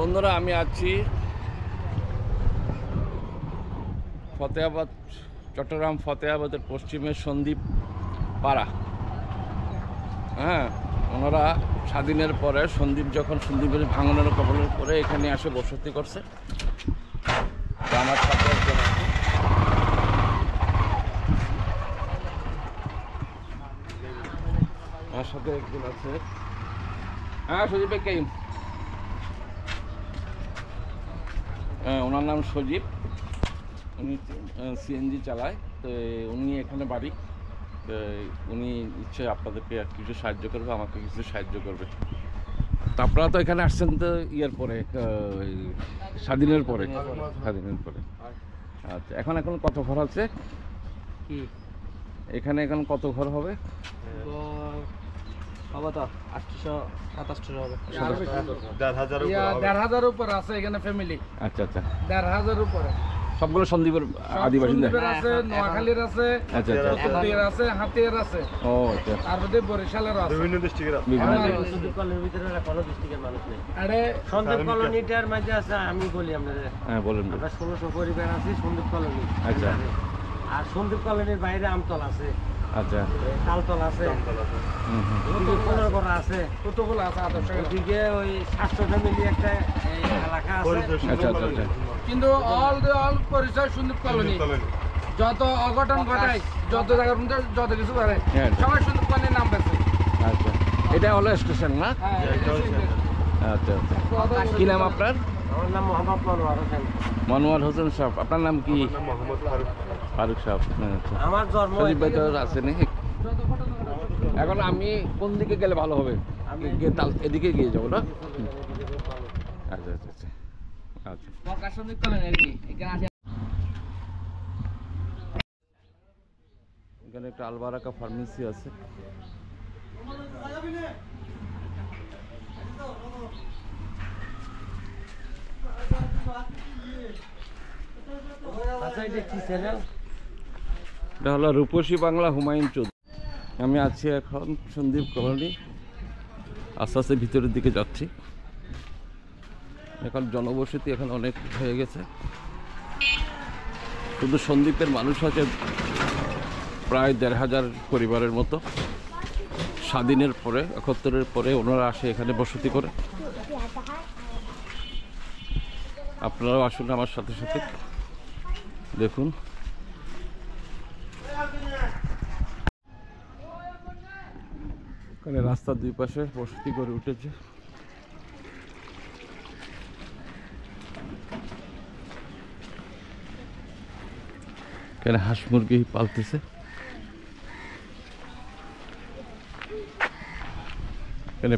বন্ধুরা, আমি আছি ফতেহাবাদ, চট্টগ্রাম ফতেহাবাদের পশ্চিমের সন্দ্বীপ পাড়া। হ্যাঁ, ওনারা স্বাধীনের পরে সন্দ্বীপের ভাঙনের কবলের পরে এখানে এসে বসতি করছে। তো আমার সাথে একজন আছে, আমার সাথে একজন আছে। হ্যাঁ, সজীব ভাই কেম, ওনার নাম সজীব। উনি সিএনজি চালায়। তো উনি এখানে বাড়ি। তো উনি ইচ্ছে আপনাদেরকে কিছু সাহায্য করবে, আমাকে কিছু সাহায্য করবে। তো আপনারা তো এখানে আসছেন তো পরে, স্বাধীনের পরে। আচ্ছা, এখন কত ঘর আছে এখানে? এখন কত ঘর হবে? তো 800-2700 হবে। 1,500 উপর আছে এখানে ফ্যামিলি। আচ্ছা আচ্ছা, 1,500 উপরে। সবগুলো সন্দ্বীপের আদিবাসী আছে, নোয়াখালীর আছে, আচ্ছা আচ্ছা, চট্টগ্রামের আছে, হাতিয়ার আছে। ও আচ্ছা, তার মধ্যে বরিশালের আছে, বিভিন্ন ডিস্ট্রিক্টের আছে। সন্দীপ কলোনির ভিতরে কোনো ডিস্ট্রিক্টের মানুষ নেই। আরে সন্দীপ কলোনিটার মধ্যে আছে, আমি বলি আপনাদের, হ্যাঁ বলুন। আমরা 1600 পরিবার আছি সন্দীপ কলোনি। আচ্ছা। আর সন্দীপ কলোনির বাইরে আমতল আছে, আচ্ছা, তালতল আছে, 15 করা আছে, কতগুলো আছে আদর্শ। ওদিকে ওই 700 ফ্যামিলি একটা এই এলাকা আছে। আচ্ছা আচ্ছা আচ্ছা, কিন্তু অল পরিচয় সন্দীপ কলোনি। যত অঘটন ঘটায়, যত জায়গার মধ্যে যত কিছু করে, হ্যাঁ। সবাই সন্দীপ কলোনির নাম পেয়েছে। আচ্ছা, এটা হলো স্টেশন না? আচ্ছা আচ্ছা, কি নাম আপনার? আমার নাম মোহাম্মদ মনোয়ার হোসেন। মনোয়ার হোসেন সাহেব। আপনার নাম কি? ফারুক সাহেব। আচ্ছা, আমার জন্ম সজীব ভাই তো আছে নাকি? এখন আমি কোন দিকে গেলে ভালো হবে? এদিকে গিয়ে যাবো না? আচ্ছা আচ্ছা আচ্ছা আচ্ছা, সন্দীপ কলোনি আর কি। এখানে একটা আলবারাকা ফার্মেসি আছে। আচ্ছা, এটা কি চ্যানেল? এটা হলো রূপসী বাংলা, হুমায়ুন চৌধুরী। আমি আছি এখন সন্দ্বীপ কলোনি, আস্তে আস্তে ভিতরের দিকে যাচ্ছি। এখন জনবসতি এখন অনেক হয়ে গেছে। শুধু সন্দ্বীপের মানুষ আছে প্রায় 1,500 পরিবারের মতো। স্বাধীনের পরে, 71-এর পরে ওনারা আসে এখানে বসতি করে। আপনারাও আসুন আমার সাথে সাথে, দেখুন। এখানে রাস্তার দুই পাশে বসতি গড়ে উঠেছে। এখানে হাঁস মুরগি পালতেছে। এখানে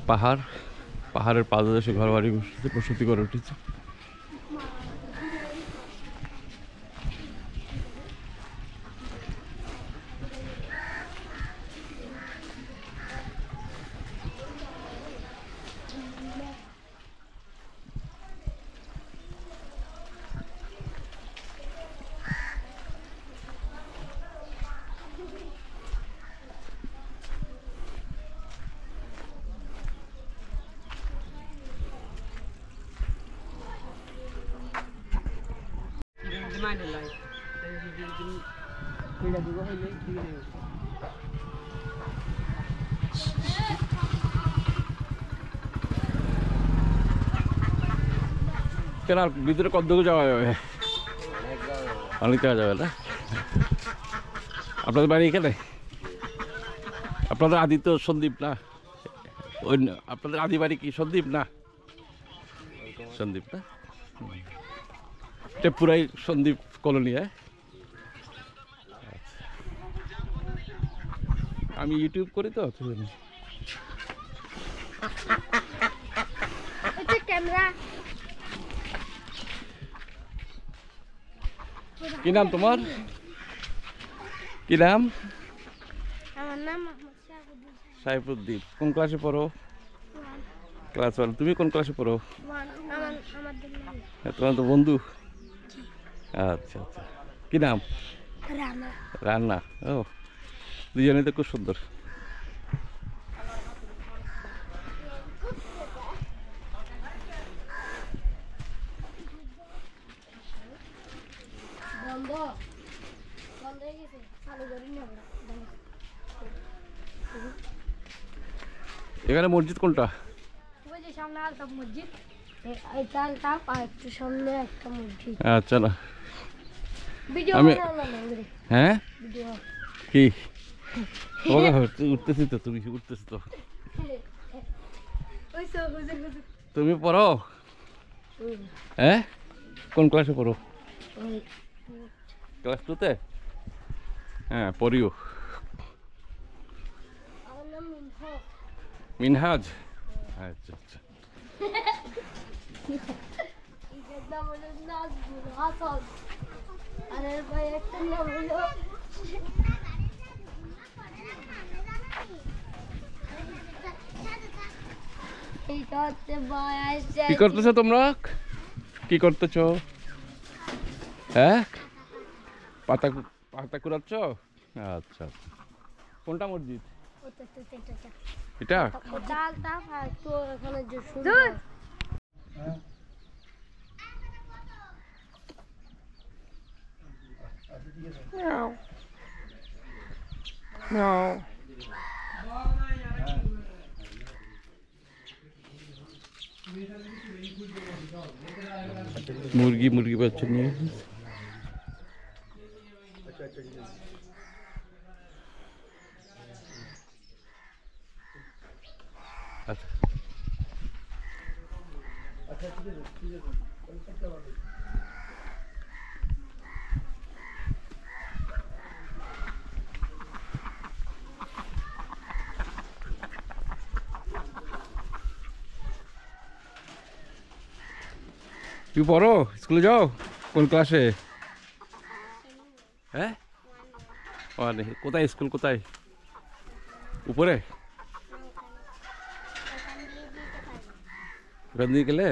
পাহাড়ের পাদদেশে ঘর বাড়ি বসতি গড়ে উঠেছে। কেন ভিতরে কত দূর যাওয়া যাবে? অনেক যাওয়া যাবে না? আপনাদের বাড়ি এখানে? আপনাদের আদি তো সন্দ্বীপ না? ওই আপনাদের আদি বাড়ি কি সন্দ্বীপ না? সন্দ্বীপ না? এটা পুরাই সন্দ্বীপ কলোনি। আমি ইউটিউব করি তো, কি নাম তোমার? কি নাম? আমার নাম সাইফুদ্দিন। কোন ক্লাসে পড়ো? ক্লাস 1। তুমি কোন ক্লাসে পড়ো? তোমার তো বন্ধু। আচ্ছা আচ্ছা, কি নাম? রান্না। ও, দুজনে তো খুব সুন্দর। বন্ধ হয়ে গেছে চালু করি না আমরা এখানে মসজিদ কোনটা? ওই যে সামনে আলতাপ মসজিদ এটা আলতাপ আর একটু সামনে একটা মসজিদ আচ্ছা না ভিডিও আমি- বানালাম হ্যাঁ ভিডিও কি উঠতেছি তো, তুমি উঠতেছি তো। ওই সব বুঝে বুঝে তুমি পড়ো? হ্যাঁ, কোন ক্লাসে পড়ো? ওই ক্লাস 2-তে? হ্যাঁ, পড়িও। আমার নাম মিনহা মিনহাজ? আচ্ছা আচ্ছা। এটার নাম হলো নাজমুল হাসান আর এর ভাই একটা নাম হলো এইটা হচ্ছে ভাই আসছে কি করতেছো তোমরা? কি করতেছো? হ্যাঁ, পাতা পাতা কুড়াচ্ছ? আচ্ছা আচ্ছা। কোনটা মসজিদ এটা? ওটা আলতাপ আর একটু এখানে যে সুন্দর মুরগি বাচ্চা নিয়ে আচ্ছা। তুমি পড়ো, স্কুলে যাও? কোন ক্লাসে? হ্যাঁ, কোথায় স্কুল, কোথায়? উপরে? ওখান দিয়ে গেলে?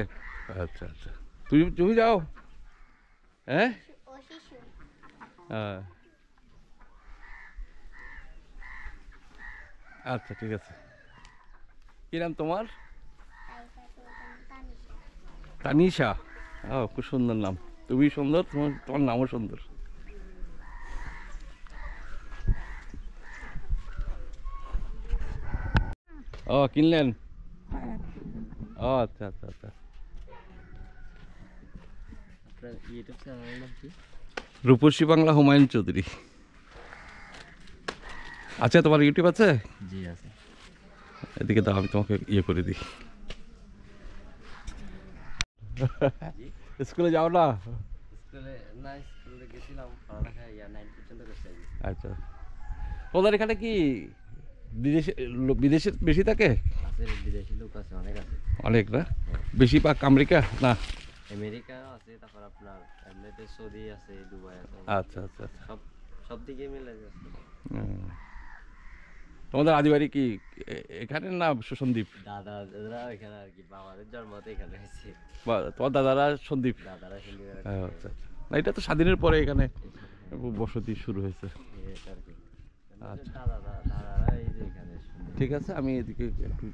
আচ্ছা আচ্ছা। তুমি তুমি যাও? হ্যাঁ, হ্যাঁ, আচ্ছা ঠিক আছে। কি নাম তোমার? তানিশা। ও, খুব সুন্দর নাম। তুমি সুন্দর, তোমার তোমার নামও সুন্দর। ও, কিনলেন? ও আচ্ছা আচ্ছা আচ্ছা। আপনার ইউটিউব চ্যানেলের নাম কি? রূপসী বাংলা হুমায়ুন চৌধুরী। আচ্ছা, তোমার ইউটিউব আছে? জি আছে। এদিকে দাও, আমি তোমাকে ইয়ে করে দিই। স্কুলে যাও না? স্কুলে না, স্কুলে গেছিলাম পড়ালেখা 9 পর্যন্ত করছি আগে। আচ্ছা, তোমাদের এখানে কি বিদেশে বেশি থাকে? আছে, বিদেশি লোক আছে, অনেক আছে। অনেক না? বেশিরভাগ আমেরিকা না? আমেরিকাও আছে, তারপর আপনার এমনিতে সৌদি আছে, দুবাই আছে। আচ্ছা আচ্ছা আচ্ছা। সব সব দিকে মিলে যাচ্ছে। হুম। তোমাদের আদিবাড়ি কি এখানে না সন্দীপ? দাদারা এখানে আর কি, বাবাদের জন্ম তো এখানে হয়েছে। বা তোমার দাদারা সন্দীপ? দাদারা হিন্দি আচ্ছা আচ্ছা। না, এটা তো স্বাধীনের পরে এখানে বসতি শুরু হয়েছে। আর কি। আচ্ছা। দাদারা এই যে এখানে ঠিক আছে, আমি এদিকে একটু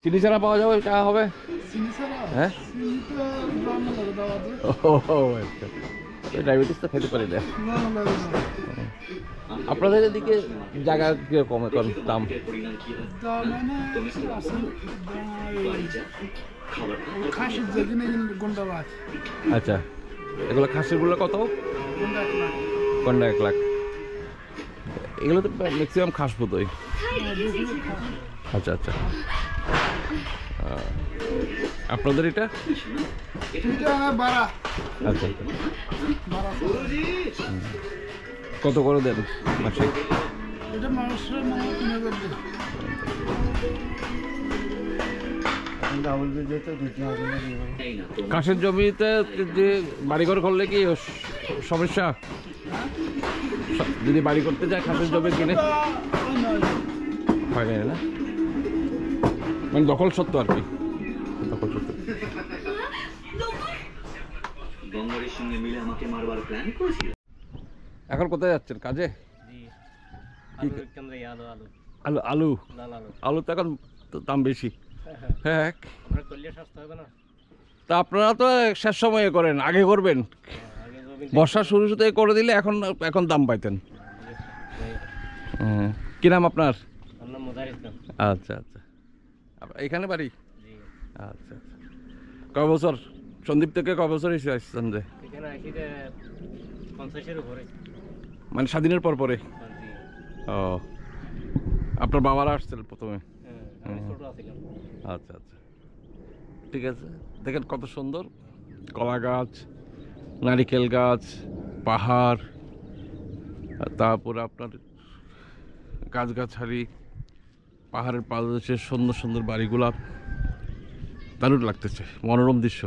চিনি ছাড়া পাওয়া যাবে, চা হবে? হ্যাঁ, ডায়াবেটিস তো খেতে পারি না। আপনাদের এদিকে জায়গা কিরকম এখন দাম? আচ্ছা, এগুলো খাসিরগুলো কত? কোনটা 1 লাখ? এগুলো তো ম্যাক্সিমাম খাস বোধহয়। আচ্ছা আচ্ছা, আপনাদের এটা? আচ্ছা আচ্ছা, কত করে দেন মাসে? কাশের জমিতে যে বাড়িঘর করলে কি সমস্যা? যদি বাড়ি করতে যায় কাশের জমি কিনে হয় না, মানে দখল সত্য আর কি, দখল সত্য। এখন কোথায় যাচ্ছেন কাজে? আলু আলু আলু তো এখন দাম বেশি। হ্যাঁ, তা আপনারা তো শেষ সময়ে করেন, আগে করবেন। বর্ষা শুরুতে করে দিলে এখন এখন দাম পাইতেন। কি নাম আপনার? আচ্ছা আচ্ছা, এখানে বাড়ি? আচ্ছা আচ্ছা, কয় বছর সন্দীপ থেকে কয় বছর এসে আসছেন? যে মানে স্বাধীনের পর পরে? ও, আপনার বাবারা আসছিল প্রথমে? আচ্ছা আচ্ছা, ঠিক আছে। দেখেন কত সুন্দর কলা গাছ, নারিকেল গাছ, পাহাড়, তারপরে আপনার গাছগাছালি, পাহাড়ের পাদদেশে সুন্দর সুন্দর বাড়িগুলা, দারুণ লাগতেছে, মনোরম দৃশ্য।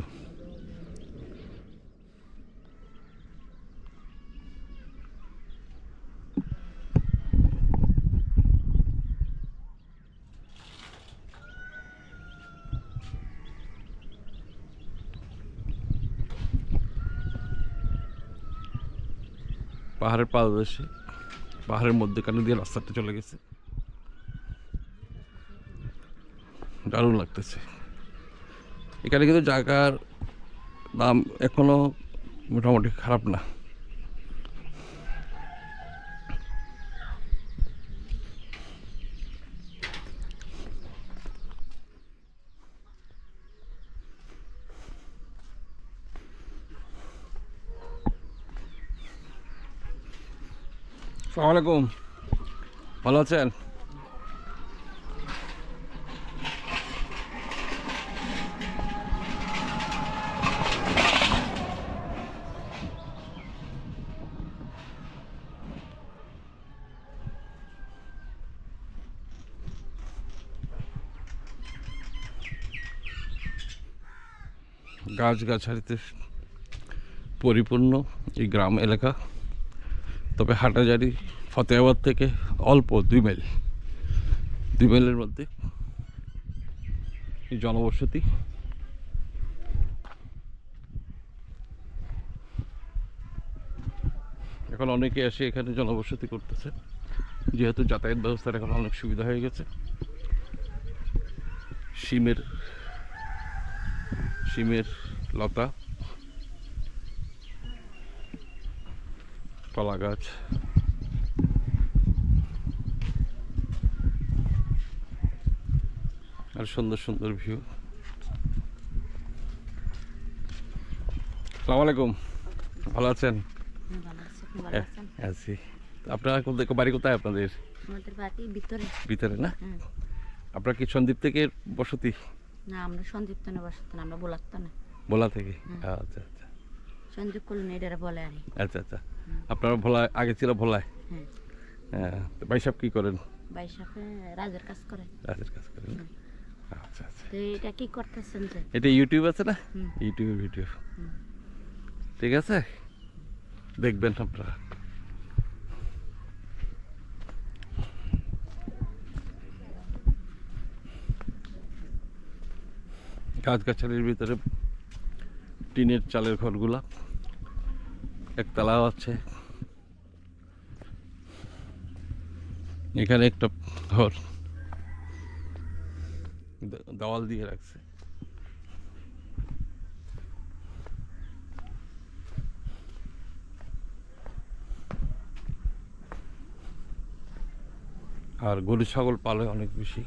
পাহাড়ের পাদদেশে, পাহাড়ের মধ্যেখানে দিয়ে রাস্তাটা চলে গেছে, দারুণ লাগতেছে। এখানে কিন্তু জায়গার দাম এখনো মোটামুটি খারাপ না। আসসালামু আলাইকুম, ভালো আছেন? গাছগাছালিতে পরিপূর্ণ এই গ্রাম এলাকা। তবে হাটাজারি ফতেহাবাদ থেকে অল্প 2 মাইল, 2 মাইলের মধ্যে এই জনবসতি। এখন অনেকে এসে এখানে জনবসতি করতেছে, যেহেতু যাতায়াত ব্যবস্থার এখন অনেক সুবিধা হয়ে গেছে। শিমের লতা, কলা গাছ, আর সুন্দর সুন্দর ভিউ। আসসালামু আলাইকুম, ভালো আছেন? আছি। আপনারা বাড়ি কোথায় আপনাদের? আমাদের বাড়ি ভিতরে। ভিতরে না? আপনার কি সন্দ্বীপ থেকে বসতি? না, আমরা সন্দ্বীপ তো না, বসতাম আমরা বোলাত না। ভোলা থেকে? আচ্ছা আচ্ছা, সন্দ্বীপ কলোনি এটারে বলে আর। আচ্ছা আচ্ছা, আপনারা ভোলা আগে ছিল ভোলায়? হ্যাঁ। ভাই সাহেব কি করেন? ভাই সাহেব রাজের কাজ করে। রাজের কাজ করেন? আচ্ছা আচ্ছা। তো এটা কি করতেছেন যে? এটা ইউটিউব আছে না? ইউটিউবের ভিডিও। ঠিক আছে, দেখবেন আপনারা। গাছগাছালির ভিতরে টিনের চালের ঘরগুলা, একতলাও আছে। এখানে একটা ঘর, দেওয়াল দিয়ে রাখছে। আর গরু ছাগল পালে অনেক বেশি।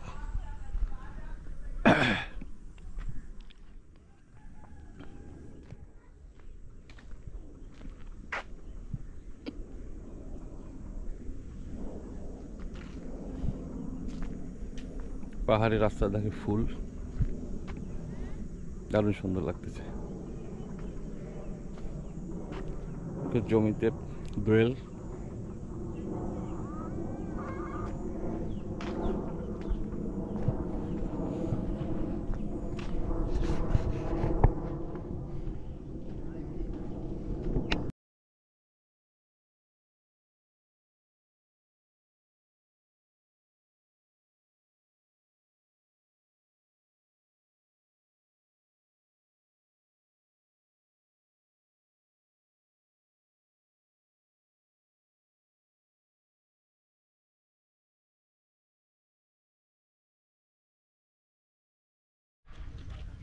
পাহাড়ি রাস্তা দেখে ফুল দারুণ সুন্দর লাগতেছে। জমিতে দোয়েল,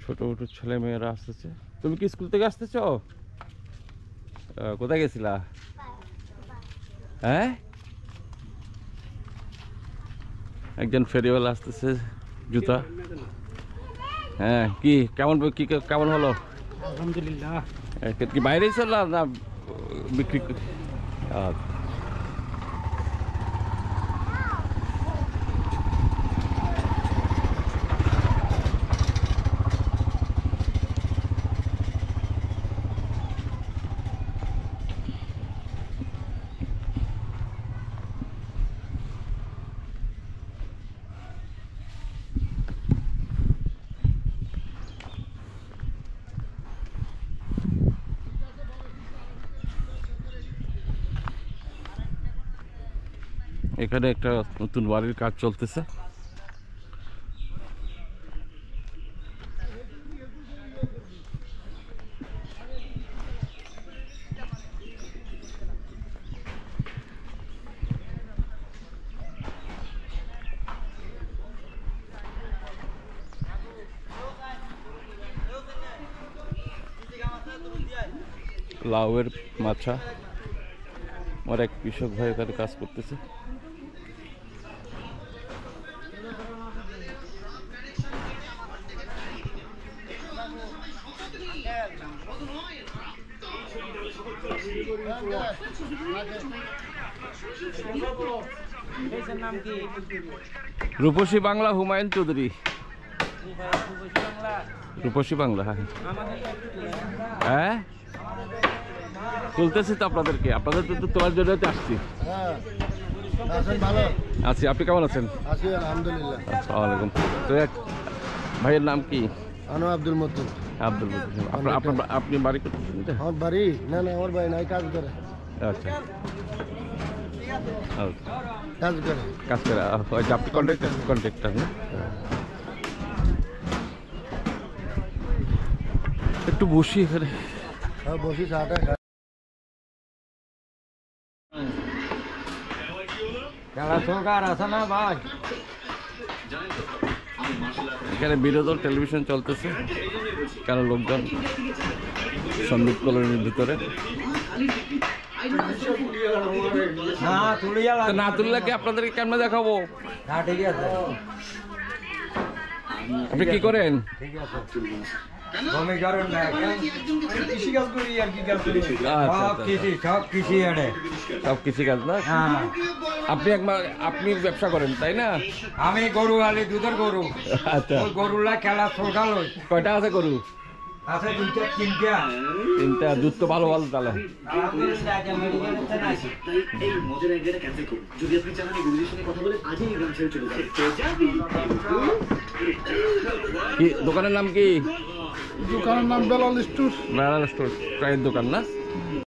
ছোট ছোট ছেলে মেয়েরা আসতেছে। তুমি কি স্কুল থেকে আসতেছ? কোথায় গেছিলা? হ্যাঁ, একজন ফেরিওয়ালা আসতেছে জুতা। হ্যাঁ, কি কেমন হলো? আলহামদুলিল্লাহ। কি বাইরে ছিল না বিক্রি? এখানে একটা নতুন বাড়ির কাজ চলতেছে। লাউয়ের মাছা আমার এক কৃষক ভাই এখানে কাজ করতেছে। রূপসী বাংলা হুমায়ুন চৌধুরী। রূপসী বাংলা, হ্যাঁ তুলতেছি তো আপনাদেরকে, আপনাদের তো তোলার জন্য আসছি। আছি, আপনি কেমন আছেন? আলহামদুলিল্লাহ। আসসালামু আলাইকুম। তো ভাইয়ের নাম কি? আব্দুল মতিন। আব্দুল মতিন। আপনি বাড়ি করতেছেন? আমার বাড়ি না, আমার বাড়ি নাই, কাজ করে। আচ্ছা, কাজ করে আপনি কন্ট্রাক্টর না? একটু বসি এখানে। বসি, চাটা খেলা সরকার আছে না ভাই? এখানে বিনোদন টেলিভিশন চলতেছে, কারণ লোকজন সন্দীপ কলোনির ভিতরে না তুললে কি আপনাদেরকে কেমন দেখাবো? ঠিক আছে, আপনি কি করেন? ঠিক আছে। কৃষিকাজ করি আর কি কাজ করি, সব কৃষি কাজ না? আপনি আপনি ব্যবসা করেন তাই না? আমি গরু আলি, দুধের গরু। আচ্ছা, গরুলা খেলা সরকার কয়টা আছে গরু? আছে তিনটা। দুধ তো ভালো তাহলে। দোকানের নাম কি? দোকানের নাম বেলাল স্টোর। বেলাল স্টোর, চায়ের দোকান না?